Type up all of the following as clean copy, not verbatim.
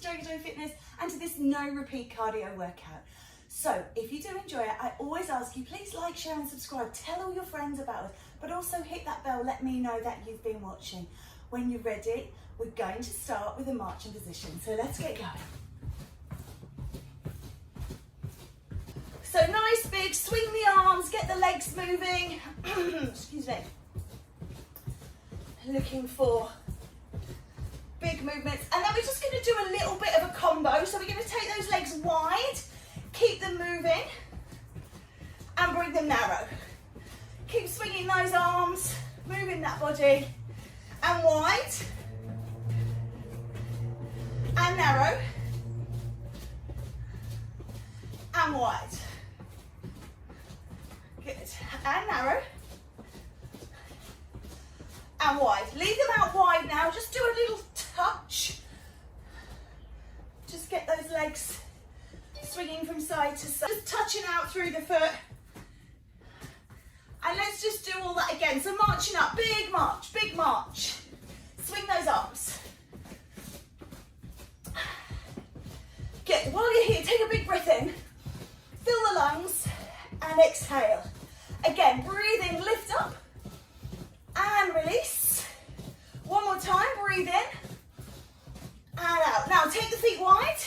JoeGa Fitness and to this no repeat cardio workout. So if you do enjoy it, I always ask you, please like, share and subscribe. Tell all your friends about us, but also hit that bell, let me know that you've been watching. When you're ready, we're going to start with a marching position. So let's get going. So nice big, swing the arms, get the legs moving. Excuse me. Looking for big movements. And then we're just going to do a little bit of a combo. So we're going to take those legs wide, keep them moving, and bring them narrow. Keep swinging those arms, moving that body, and wide, and narrow, and wide. Good, and narrow, and wide. Leave them out wide now, just do a little touch. Just get those legs swinging from side to side, just touching out through the foot. And let's just do all that again. So marching up, big march, big march. Swing those arms. Good, while you're here, take a big breath in, fill the lungs, and exhale. Again, breathe in, lift up, and release. One more time, breathe in, and out. Now take the feet wide,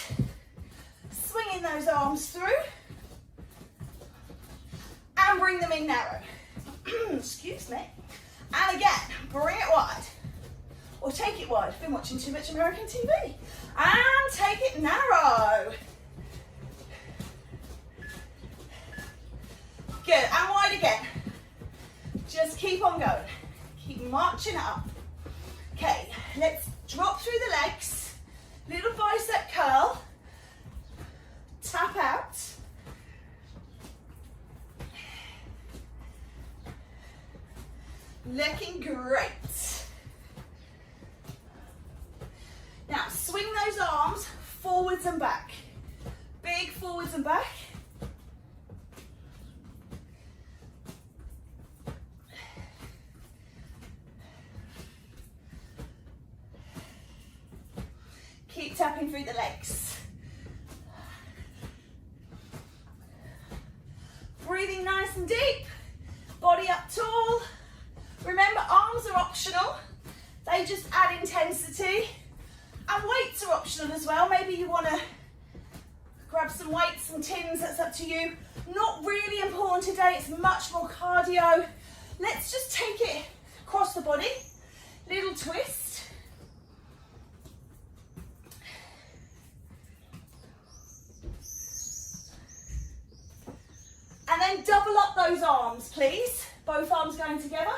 swinging those arms through, and bring them in narrow. Excuse me. And again, bring it wide. Or take it wide. I've been watching too much American TV. And take it narrow. Good, and wide again. Just keep on going. Keep marching up. Okay, let's drop through the legs. Little bicep curl. Tap out. Looking great. Now swing those arms forwards and back. Big forwards and back. Keep tapping through the legs. Breathing nice and deep. Body up tall. Remember, arms are optional. They just add intensity. And weights are optional as well. Maybe you want to grab some weights and tins, that's up to you. Not really important today, it's much more cardio. Let's just take it across the body. Little twist. And then double up those arms, please. Both arms going together.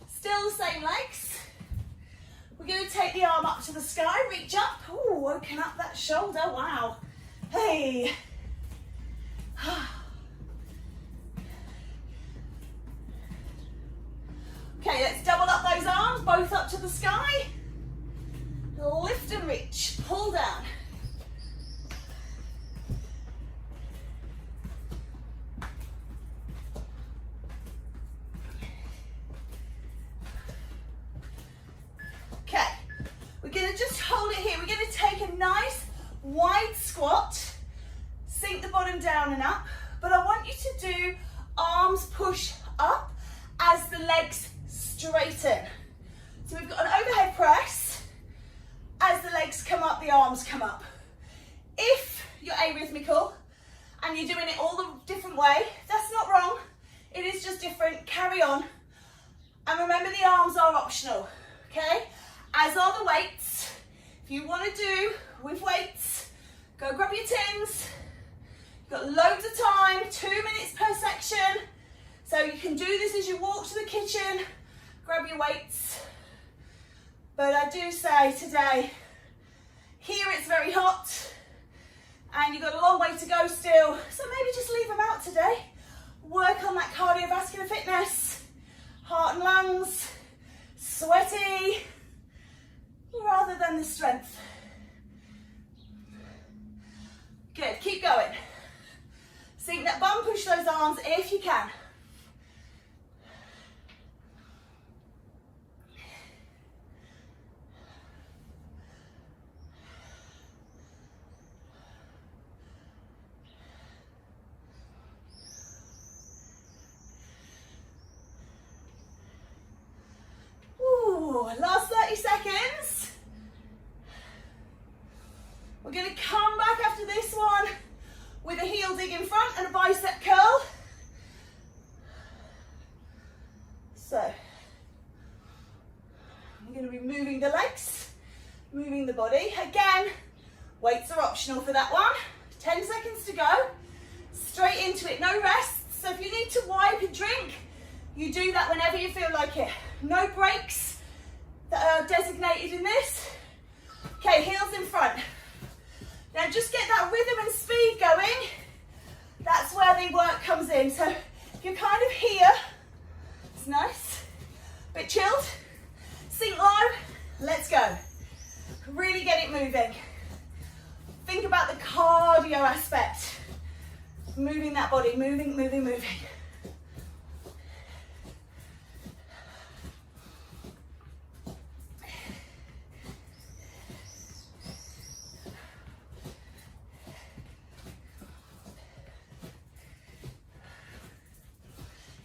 Still the same legs. We're going to take the arm up to the sky, reach up. Oh, open up that shoulder, wow. Hey. Okay, let's double up those arms, both up to the sky. Lift and reach, pull down. Okay, we're going to just hold it here. We're going to take a nice wide squat, sink the bottom down and up, but I want you to do arms push up as the legs straighten. So we've got an overhead press. As the legs come up, the arms come up. If you're arrhythmical and you're doing it all the different way, that's not wrong. It is just different. Carry on. And remember, the arms are optional, okay? As are the weights. If you want to do with weights, go grab your tins. You've got loads of time, 2 minutes per section. So you can do this as you walk to the kitchen. Grab your weights. But I do say today, here it's very hot and you've got a long way to go still. So maybe just leave them out today. Work on that cardiovascular fitness, heart and lungs, sweaty, rather than the strength. Good, keep going. Sink that bum, push those arms if you can. Woo, last 30 seconds. We're going to come back after this one with a heel dig in front and a bicep curl. So, I'm going to be moving the legs, moving the body. Again, weights are optional for that one. 10 seconds to go. Straight into it, no rest. So if you need to wipe and drink, you do that whenever you feel like it. No breaks that are designated in this. Okay, heels in front. Now just get that rhythm and speed going. That's where the work comes in. So if you're kind of here, it's nice, bit chilled, sink low, let's go. Really get it moving. Think about the cardio aspect. Moving that body, moving, moving, moving.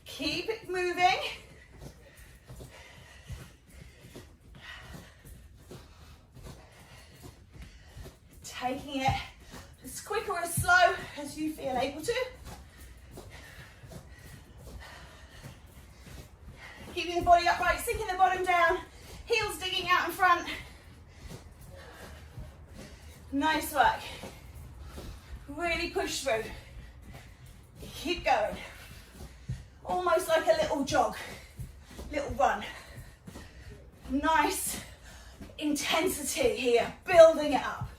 Keep it moving. Taking it as quick or as slow as you feel able to. Keeping the body upright, sinking the bottom down, heels digging out in front. Nice work. Really push through. Keep going. Almost like a little jog, little run. Nice intensity here, building it up.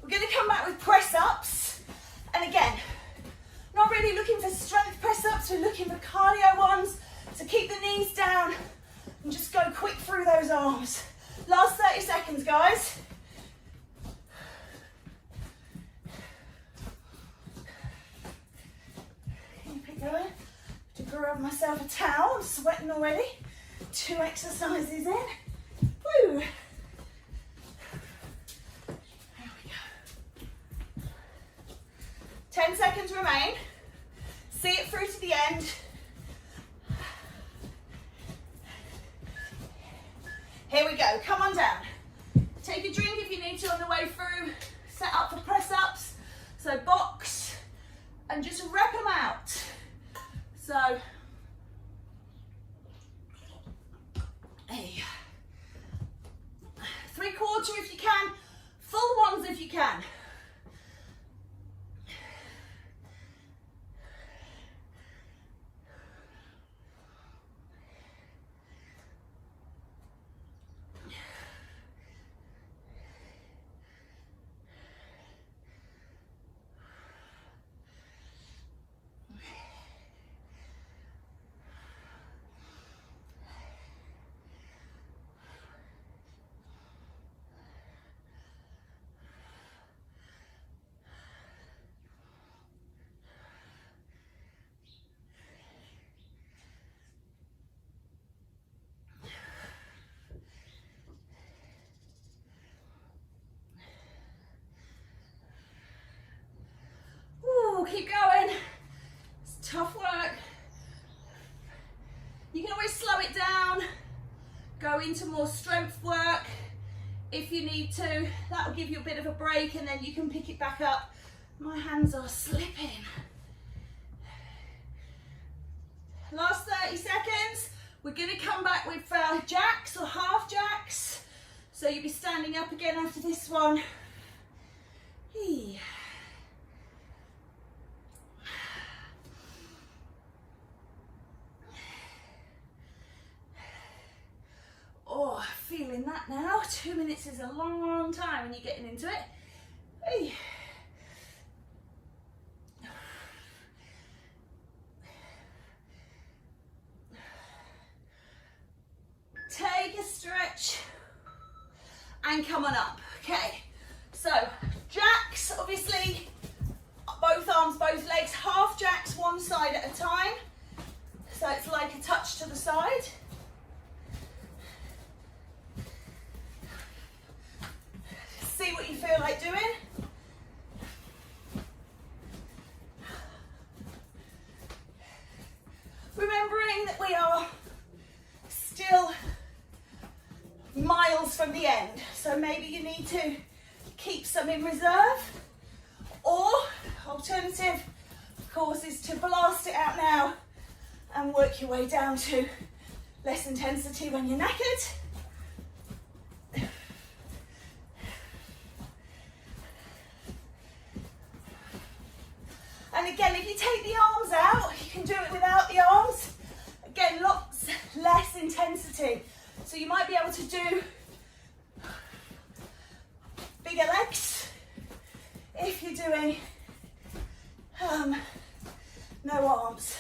We're going to come back with press ups. And again, not really looking for strength press ups, we're looking for cardio ones. So keep the knees down and just go quick through those arms. Last 30 seconds, guys. Going to grab myself a towel. I'm sweating already. 2 exercises in. Woo! There we go. 10 seconds remain. See it through to the end. Here we go. Come on down. Take a drink if you need to on the way through. Set up for press ups. So box and just rep them out. So, hey, 3/4 if you can, full ones if you can. Keep going. It's tough work. You can always slow it down, go into more strength work if you need to. That will give you a bit of a break and then you can pick it back up. My hands are slipping. Last 30 seconds. We're going to come back with jacks or half jacks. So you'll be standing up again after this one. Hey. Oh, feeling that now. 2 minutes is a long time when you're getting into it. Hey. Take a stretch and come on up. Okay, so jacks, obviously, both arms, both legs, half jacks one side at a time. So it's like a touch to the side. See what you feel like doing. Remembering that we are from the end. So maybe you need to keep some in reserve, or alternative, of course, is to blast it out now and work your way down to less intensity when you're knackered. And again, if you take the arms out, you can do it without the arms. Again, lots less intensity. So you might be able to do bigger legs if you're doing no arms.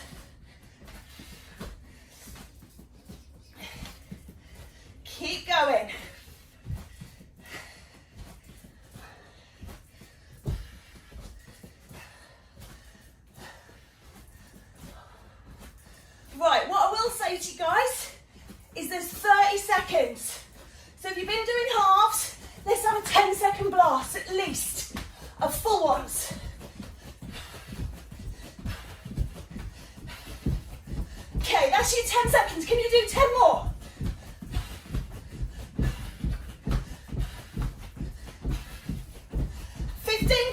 Keep going. Right, what I will say to you guys is there's 30 seconds. So if you've been doing halves, let's have a 10-second blast at least of full ones. Okay, that's your 10 seconds. Can you do 10 more?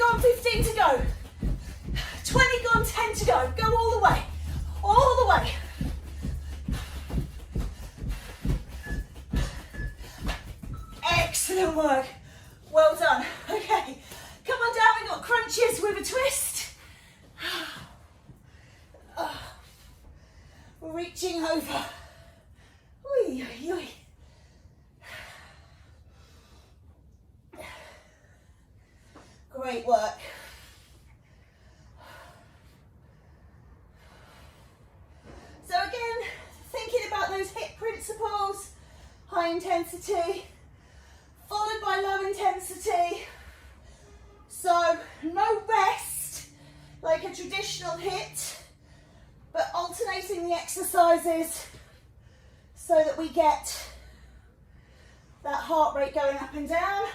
Gone, 15 to go. 20 gone, 10 to go. Go all the way. All the way. Excellent work. Well done. Okay, come on down. We've got crunches with a twist. Reaching over. Oi, oi, oi. Great work. So again, thinking about those hip principles, high intensity, followed by low intensity. So no rest, like a traditional HIIT, but alternating the exercises so that we get that heart rate going up and down,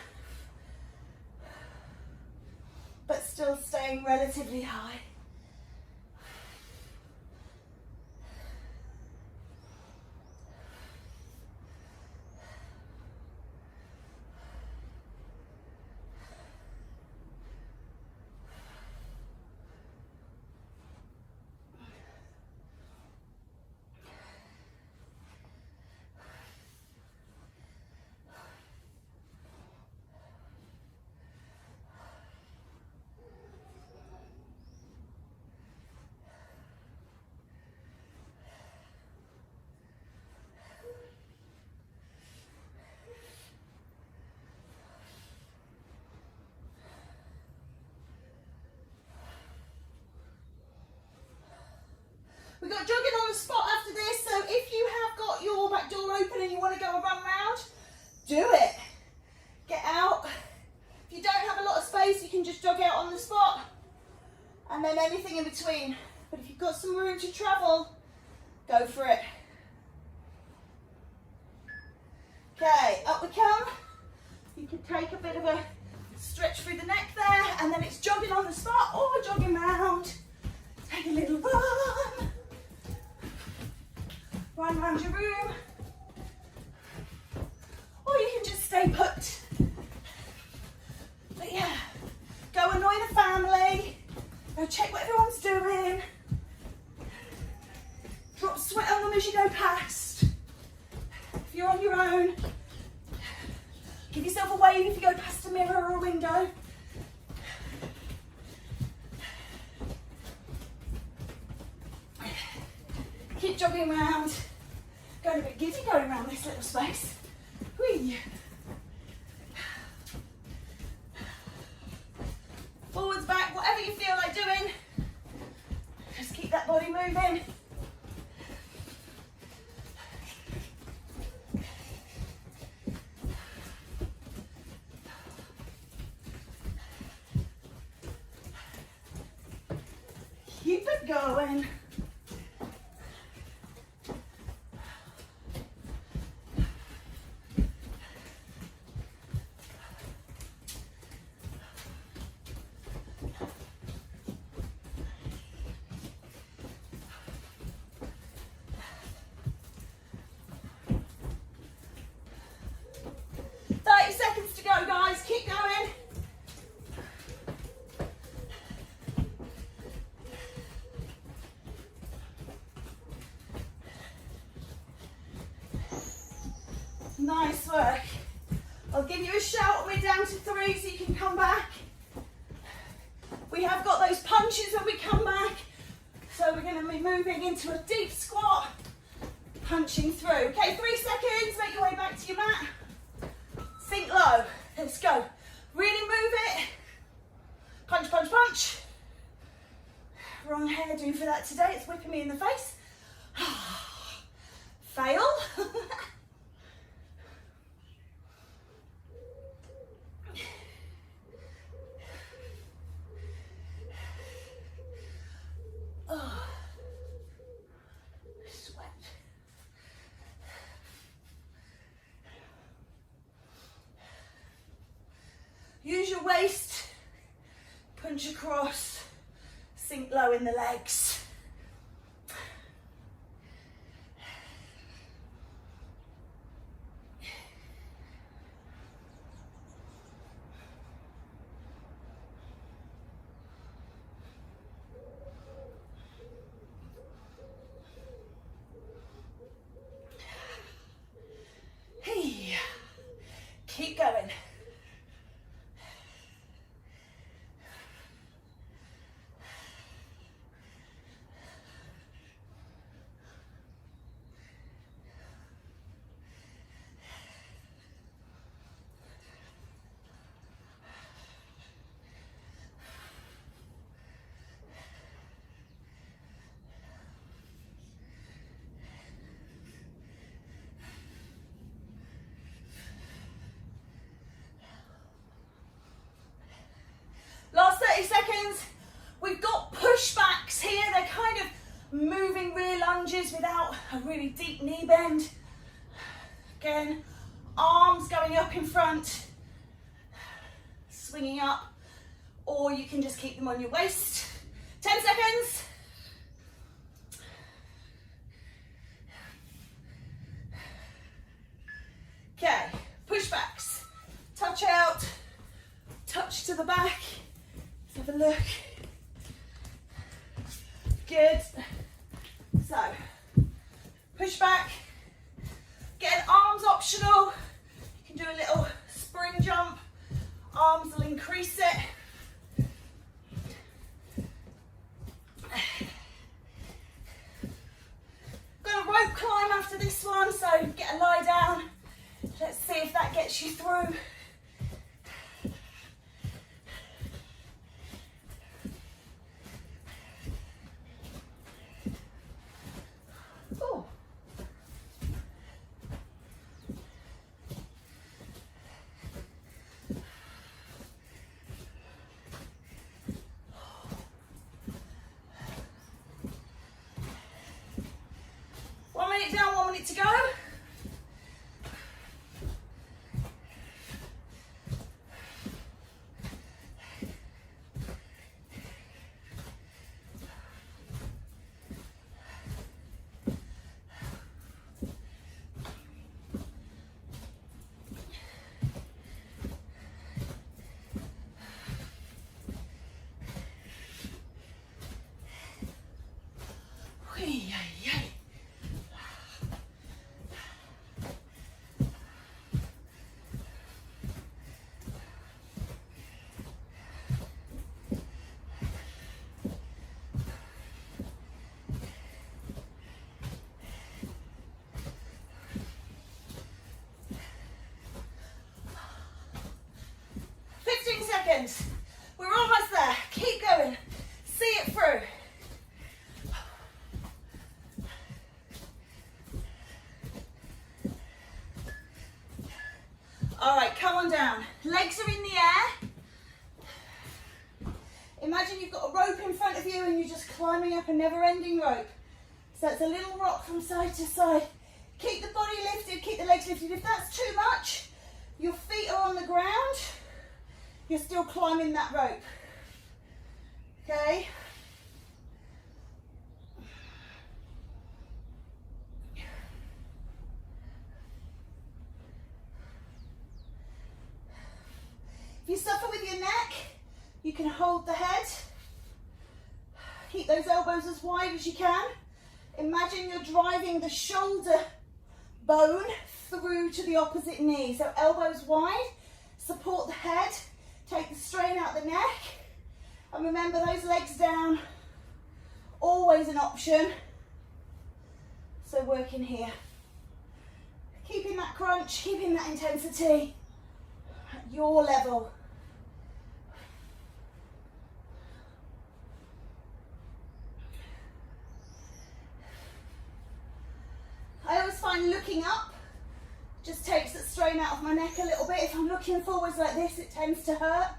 but still staying relatively high. We've got jogging on the spot after this, so if you have got your back door open and you want to go and run around, do it. Get out. If you don't have a lot of space, you can just jog out on the spot, and then anything in between. But if you've got some room to travel, go for it. Okay, up we come. You can take a bit of a stretch through the neck there, and then it's jogging on the spot or jogging round. Take a little run. Run around your room. Or you can just stay put. But yeah, go annoy the family. Go check what everyone's doing. Drop sweat on them as you go past. If you're on your own, give yourself a wave if you go past a mirror or a window. Keep jogging around. Going a bit giddy going around this little space. Whee. Forwards, back, whatever you feel like doing. Just keep that body moving. Keep it going. Nice work. I'll give you a shout when we're down to 3 so you can come back. We have got those punches when we come back. So we're going to be moving into a deep squat, punching through. Okay, 3 seconds, make your way back to your mat. Sink low, let's go. Really move it. Punch, punch, punch. Wrong hairdo for that today, it's whipping me in the face. Fail. Oh, sweat. Use your waist, punch across, sink low in the legs. Keep going. Last 30 seconds. We've got pushbacks here. They're kind of moving rear lunges without a really deep knee bend. Again, arms going up in front, swinging up, or you can just keep them on your waist. 10 seconds. Okay, pushbacks. Touch out, touch to the back. Let's have a look. Good. So, push back. Again, arms optional. You can do a little spring jump. Arms will increase it. Got a rope climb after this one, so get a lie down. Let's see if that gets you through. Down, 1 minute to go. We're almost there. Keep going. See it through. All right, come on down. Legs are in the air. Imagine you've got a rope in front of you and you're just climbing up a never-ending rope. So it's a little rock from side to side. Keep the body lifted, keep the legs lifted. If that's too much, your feet are on the ground. You're still climbing that rope, okay? If you suffer with your neck, you can hold the head. Keep those elbows as wide as you can. Imagine you're driving the shoulder bone through to the opposite knee. So elbows wide, support the head, take the strain out the neck, and remember those legs down, always an option. So working here. Keeping that crunch, keeping that intensity at your level. I always find looking up just takes the strain out of my neck a little bit. If I'm looking forwards like this, it tends to hurt.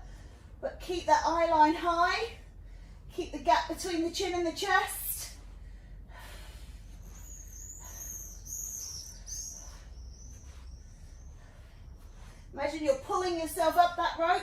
But keep that eye line high. Keep the gap between the chin and the chest. Imagine you're pulling yourself up that rope.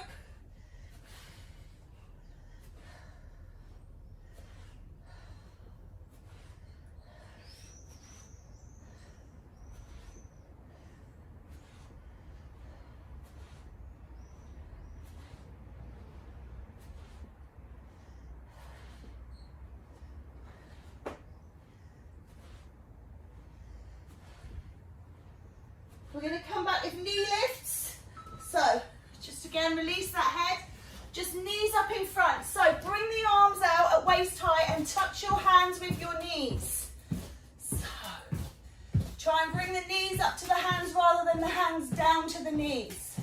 We're going to come back with knee lifts. So, just again, release that head. Just knees up in front. So, bring the arms out at waist height and touch your hands with your knees. So, try and bring the knees up to the hands rather than the hands down to the knees.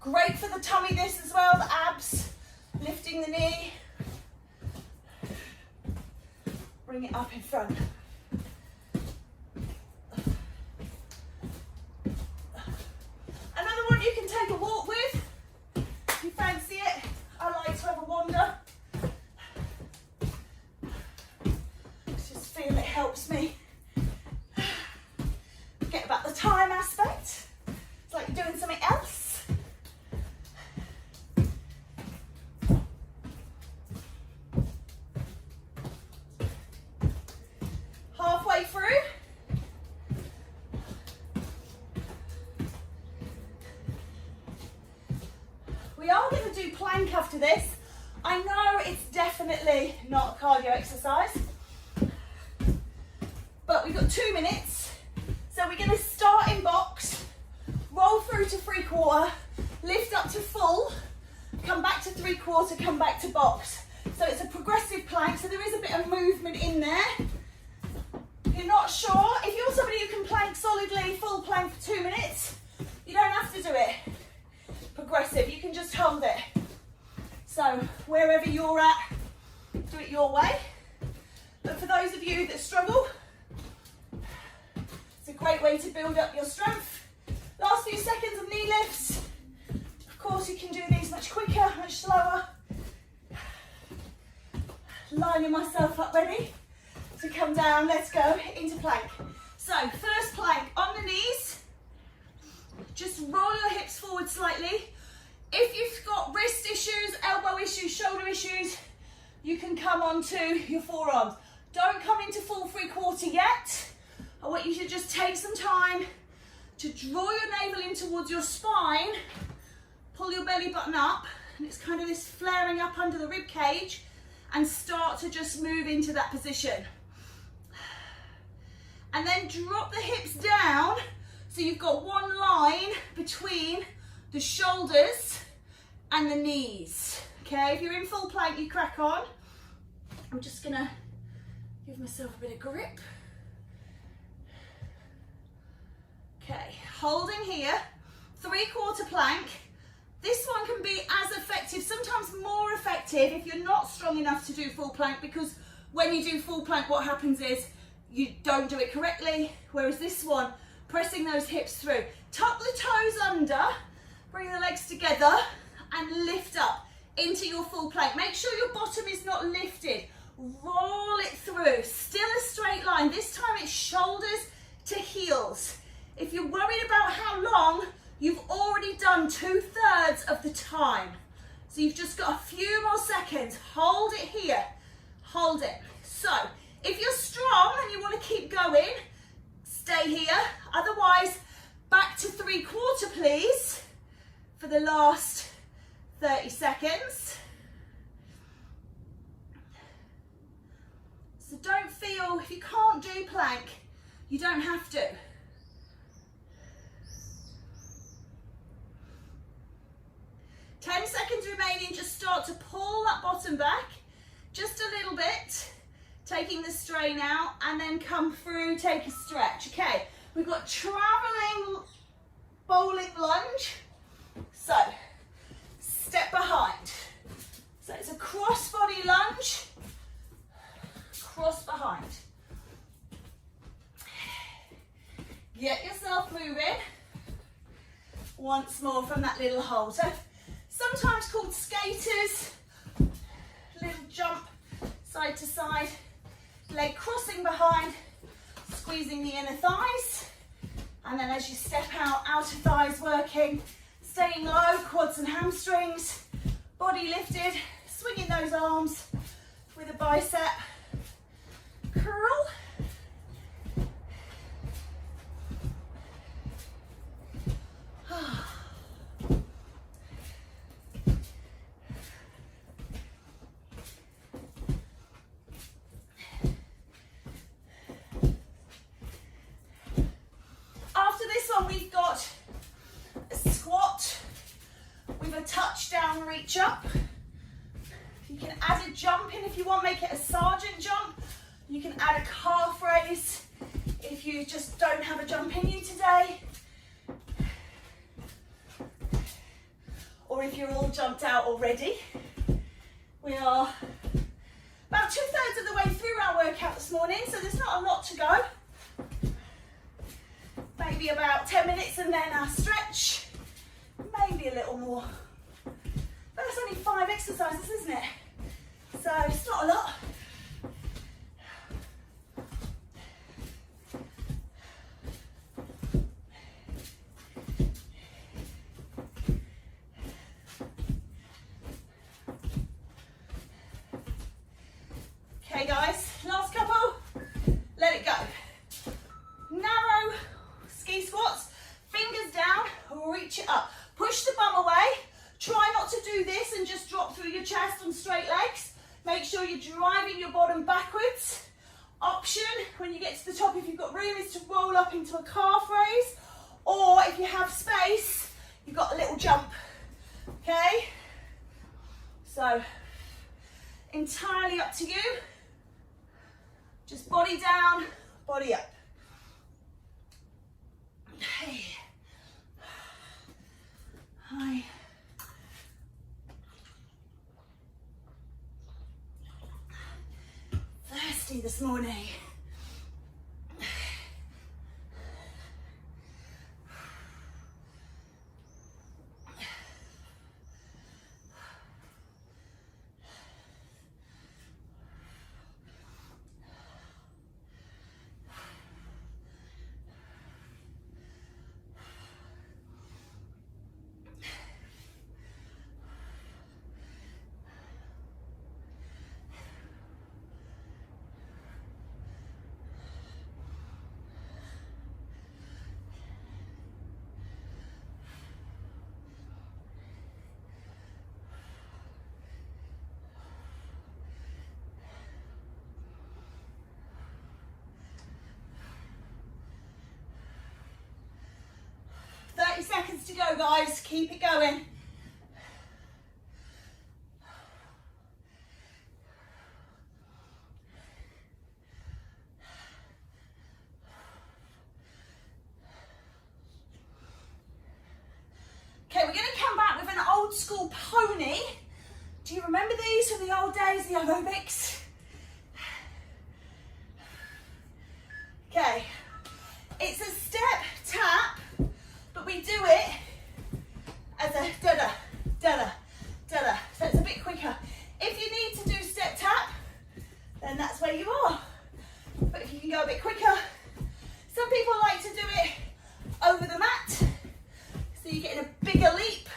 Great for the tummy this as well, the abs, lifting the knee. Bring it up in front. Another one you can take a walk with, if you fancy it. I like to have a wander. Just feel it helps me. Forget about the time aspect. It's like you're doing something else. Halfway through. We are going to do plank after this. I know it's definitely not a cardio exercise, but we've got 2 minutes. So we're going to start in box, roll through to 3/4, lift up to full, come back to 3/4, come back to box. So it's a progressive plank, so there is a bit of movement in there. If you're not sure, if you're somebody who can plank solidly, full plank for 2 minutes, you don't have to do it progressive, you can just hold it. So wherever you're at, do it your way. But for those of you that struggle, it's a great way to build up your strength. Last few seconds of knee lifts. Of course you can do these much quicker, much slower. Lining myself up ready to come down. Let's go into plank. So first plank on the knees. Just roll your hips forward slightly. If you've got wrist issues, elbow issues, shoulder issues, you can come onto your forearms. Don't come into full 3/4 yet. I want you to just take some time to draw your navel in towards your spine, pull your belly button up, and it's kind of this flaring up under the rib cage, and start to just move into that position. And then drop the hips down so you've got one line between the shoulders and the knees. Okay, if you're in full plank, you crack on. I'm just gonna give myself a bit of grip. Okay, holding here, 3/4 plank. This one can be as effective, sometimes more effective if you're not strong enough to do full plank, because when you do full plank, what happens is you don't do it correctly, whereas this one, pressing those hips through. Tuck the toes under, bring the legs together and lift up into your full plank. Make sure your bottom is not lifted. Roll it through, still a straight line. This time it's shoulders to heels. If you're worried about how long, you've already done 2/3 of the time. So you've just got a few more seconds. Hold it here, hold it. So if you're strong and you want to keep going, stay here. Otherwise, back to 3/4 please, for the last 30 seconds. don't feel, if you can't do plank, you don't have to. Seconds remaining. Just start to pull that bottom back just a little bit, taking the strain out, and then come through, take a stretch. Okay, we've got traveling bowling lunge. So step behind. So it's a cross body lunge, cross behind. Get yourself moving once more from that little hold. So sometimes called skaters, little jump side to side, leg crossing behind, squeezing the inner thighs, and then as you step out, outer thighs working, staying low, quads and hamstrings, body lifted, swinging those arms with a bicep curl. After this one, we've got a squat with a touchdown reach up. You can add a jump in if you want, make it a sergeant jump. You can add a calf raise if you just don't have a jump in you today. Or if you're all jumped out already. We are about 2/3 of the way through our workout this morning, so there's not a lot to go. Maybe about 10 minutes and then our stretch. Maybe a little more. But that's only 5 exercises, isn't it? So it's not a lot. Okay guys, last couple, let it go. Narrow ski squats, fingers down, reach it up. Push the bum away. Try not to do this and just drop through your chest on straight legs. Make sure you're driving your bottom backwards. Option, when you get to the top, if you've got room, is to roll up into a calf raise. Or if you have space, you've got a little jump. Okay? So, entirely up to you. Just body down, body up. Hey. Hi. Thirsty this morning. Seconds to go, guys. Keep it going. Okay, we're going to come back with an old school pony. Do you remember these from the old days, the aerobics? Okay, it's a step tap, but we do it as a da-da, da-da, da-da. So it's a bit quicker. If you need to do step tap, then that's where you are. But if you can go a bit quicker, some people like to do it over the mat, so you're getting a bigger leap.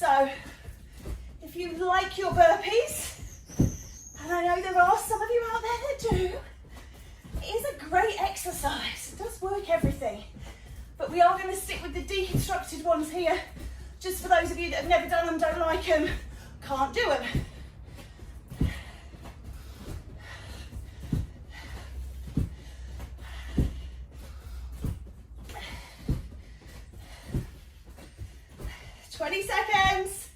So if you like your burpees, and I know there are some of you out there that do, it is a great exercise. It does work everything. But we are going to stick with the deconstructed ones here, just for those of you that have never done them, don't like them, can't do them. Twenty seconds.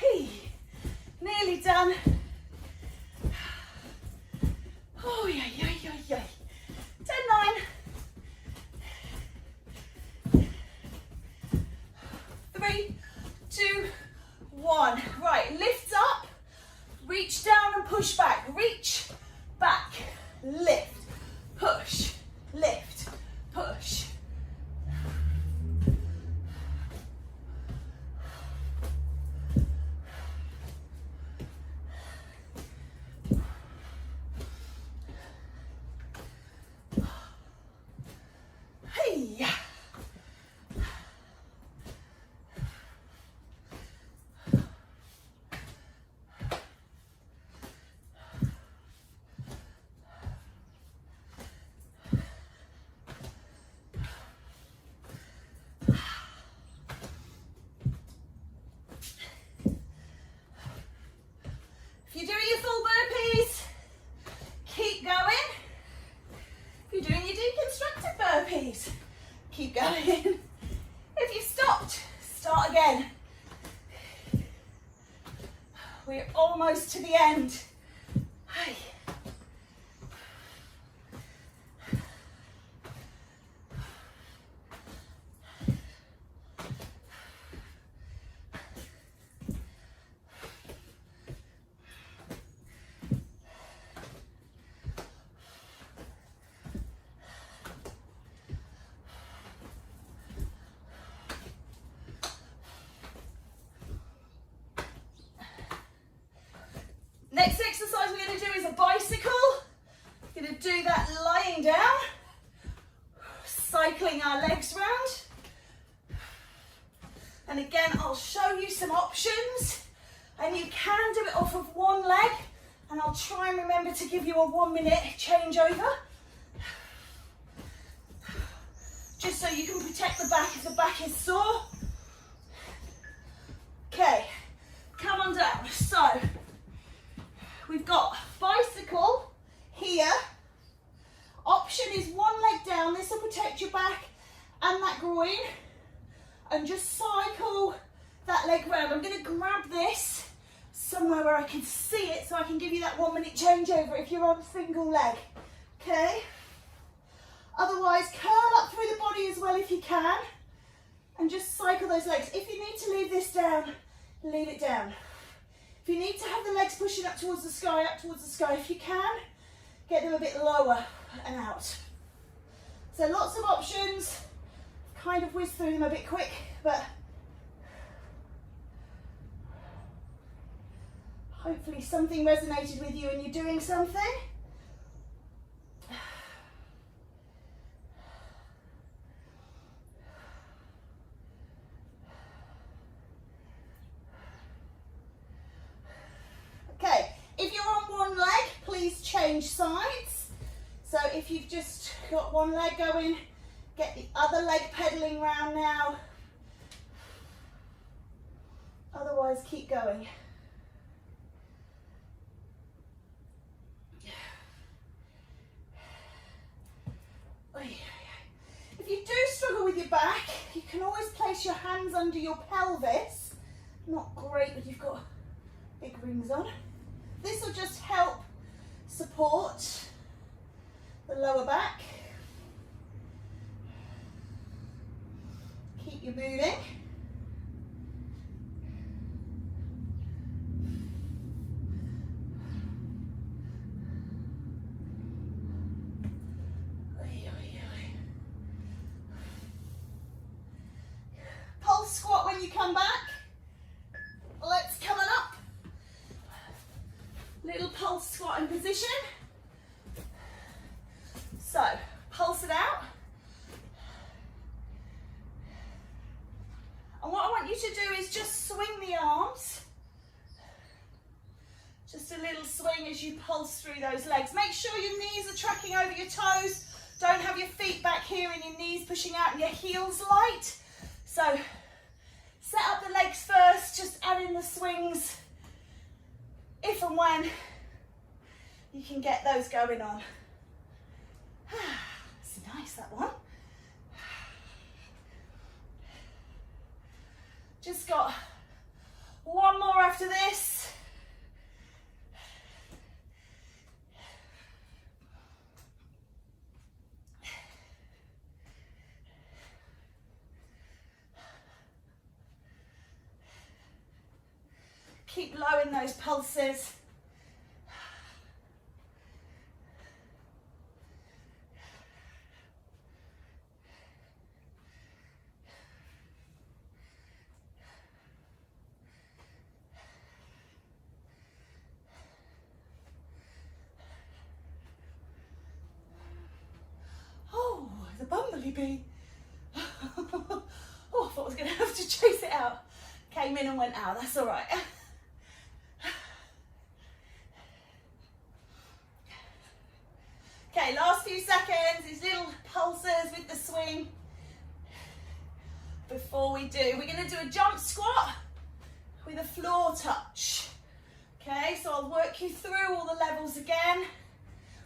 Hey, nearly done. Oh, yeah, yeah, yeah, yeah. 10, 9. 3, 2, 1. Right, lift up, reach down and push back. Reach, back, lift, push, lift, push. Hey. If you're doing your full burpees, keep going. If you're doing your deconstructed burpees, keep going. If you've stopped, start again. We're almost to the end. Hey. Next exercise we're going to do is a bicycle. We're going to do that lying down, cycling our legs round. And again, I'll show you some options, and you can do it off of one leg, and I'll try and remember to give you a 1-minute changeover, just so you can protect the back if the back is sore. Okay, come on down. So we've got bicycle here. Option is one leg down. This will protect your back and that groin. And just cycle that leg round. I'm going to grab this somewhere where I can see it so I can give you that 1-minute changeover if you're on single leg. Okay? Otherwise, curl up through the body as well if you can. And just cycle those legs. If you need to leave this down, leave it down. If you need to have the legs pushing up towards the sky, if you can, get them a bit lower and out. So lots of options. Kind of whiz through them a bit quick, but hopefully something resonated with you and you're doing something. Okay, if you're on one leg, please change sides. So if you've just got one leg going, get the other leg pedaling round now. Otherwise, keep going. If you do struggle with your back, you can always place your hands under your pelvis. Not great if you've got big rings on. This will just help support the lower back. Keep you moving. Pulse squat when you come back. Let's come on up. Little pulse squat in position. So, pulse it out. And what I want want you to do is just swing the arms. Just a little swing as you pulse through those legs. Make sure your knees are tracking over your toes. Don't have your feet back here and your knees pushing out and your heels light. So set up the legs first, just add in the swings if and when you can get those going on. It's nice, that one. Just got one more after this. Keep low in those pulses. Oh, the bumblebee. Oh, I thought I was going to have to chase it out. Came in and went out, that's all right. Okay, last few seconds, these little pulses with the swing. Before we do, we're going to do a jump squat with a floor touch. Okay, so I'll work you through all the levels again.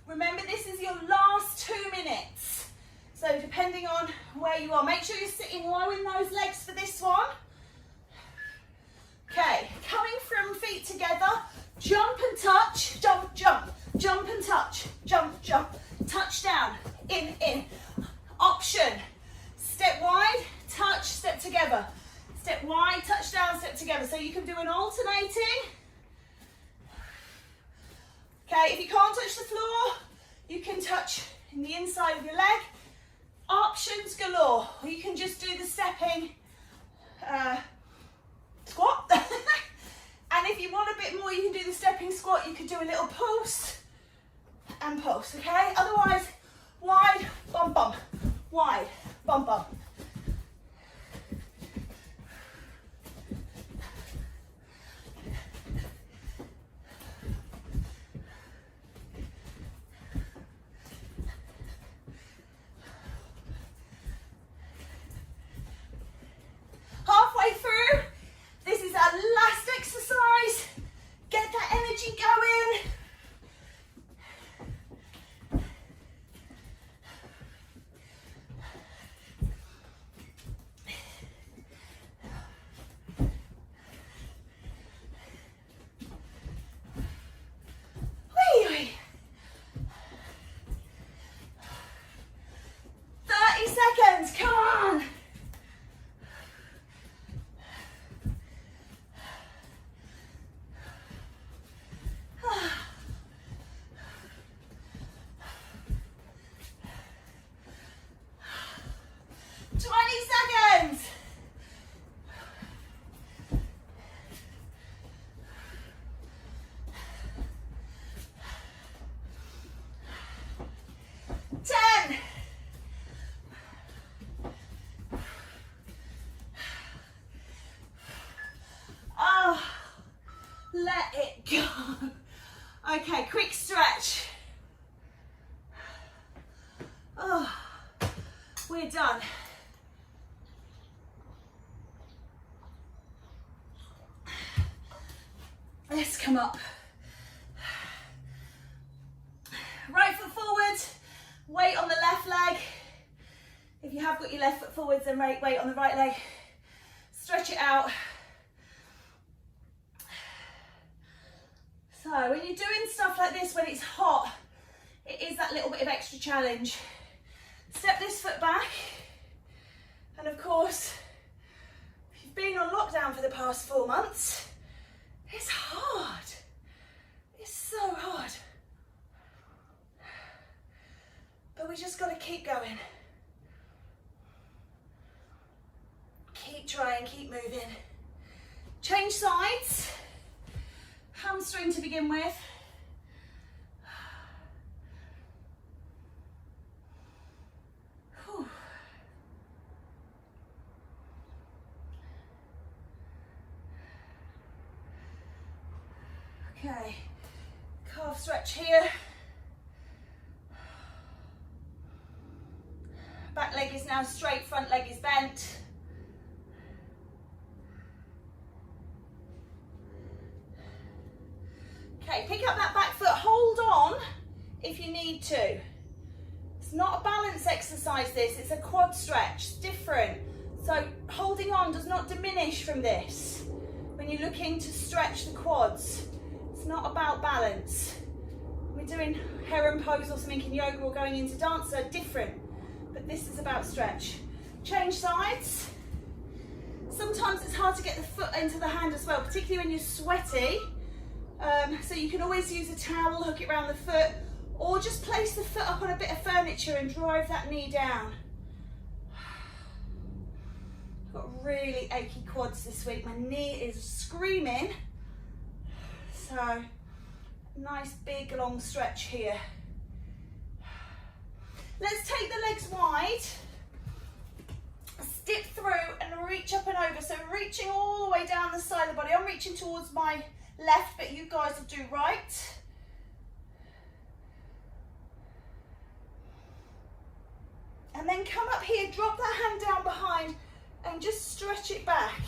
Remember, this is your last 2 minutes. So depending on where you are, make sure you're sitting low in those legs for this one. Okay, coming from feet together, jump and touch, jump, jump, jump and touch, jump, jump, touch down, in, option, step wide, touch, step together, step wide, touch down, step together. So you can do an alternating. Okay, if you can't touch the floor, you can touch in the inside of your leg. Options galore, or you can just do the stepping squat. And if you want a bit more, you can do the stepping squat. You could do a little pulse and pulse, okay? Otherwise, wide, bump, bump, wide, bump, bump. Halfway through, this is our last exercise. Get that energy going. Wee wee. 30 seconds, come on. Let it go. Okay, quick stretch. Oh, we're done. Let's come up. Right foot forward, weight on the left leg. If you have got your left foot forwards, then weight on the right leg. Stretch it out. So when you're doing stuff like this, when it's hot, it is that little bit of extra challenge. Step this foot back. And of course, if you've been on lockdown for the past 4 months, it's hard. It's so hard. But we just got to keep going. Keep trying, keep moving. Change sides. Hamstring to begin with. Whew. Okay, calf stretch here. Back leg is now straight, front leg is bent. Okay, pick up that back foot, hold on if you need to. It's not a balance exercise this, it's a quad stretch, it's different. So holding on does not diminish from this. When you're looking to stretch the quads, it's not about balance. We're doing heron pose or something in yoga or going into dance, they're different. But this is about stretch. Change sides. Sometimes it's hard to get the foot into the hand as well, particularly when you're sweaty. So you can always use a towel, hook it around the foot, or just place the foot up on a bit of furniture and drive that knee down. I've got really achy quads this week. My knee is screaming. So, nice big long stretch here. Let's take the legs wide, step through and reach up and over. So reaching all the way down the side of the body. I'm reaching towards my left, but you guys will do right. And then come up here, drop that hand down behind and just stretch it back.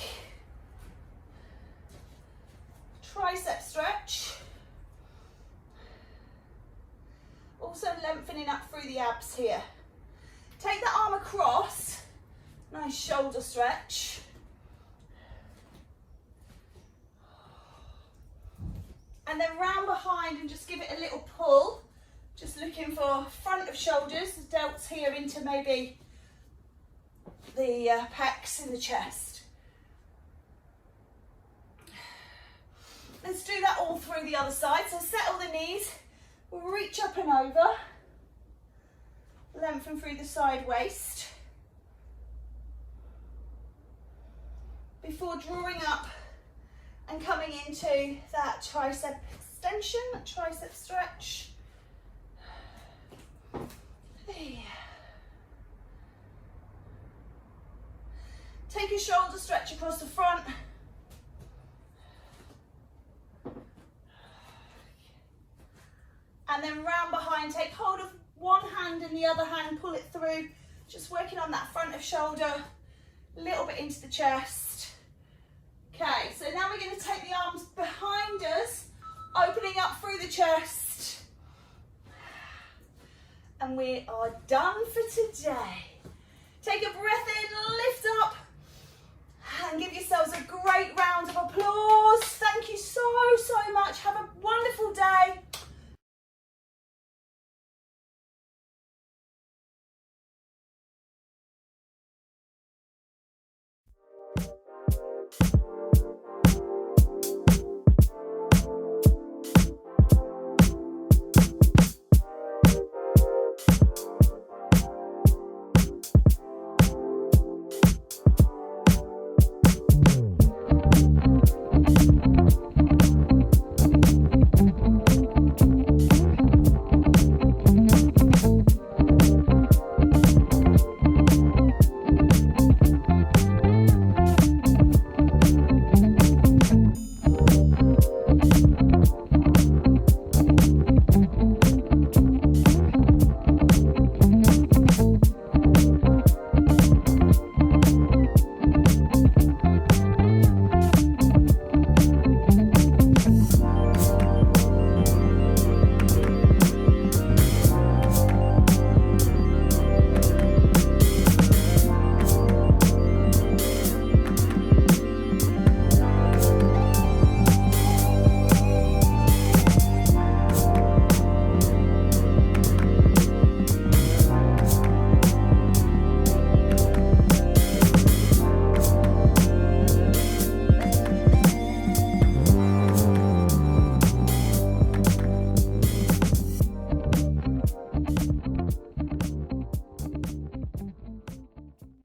Tricep stretch. Also lengthening up through the abs here. Take the arm across, nice shoulder stretch. And then round behind and just give it a little pull. Just looking for front of shoulders, the delts here into maybe the pecs in the chest. Let's do that all through the other side. So settle the knees. We'll reach up and over, lengthen through the side waist, before drawing up and coming into that tricep extension, that tricep stretch. Take a shoulder stretch across the front. And then round behind, take hold of one hand and the other hand, pull it through. Just working on that front of shoulder, a little bit into the chest. Okay, so now we're going to take the arms behind us, opening up through the chest. And we are done for today. Take a breath in, lift up, and give yourselves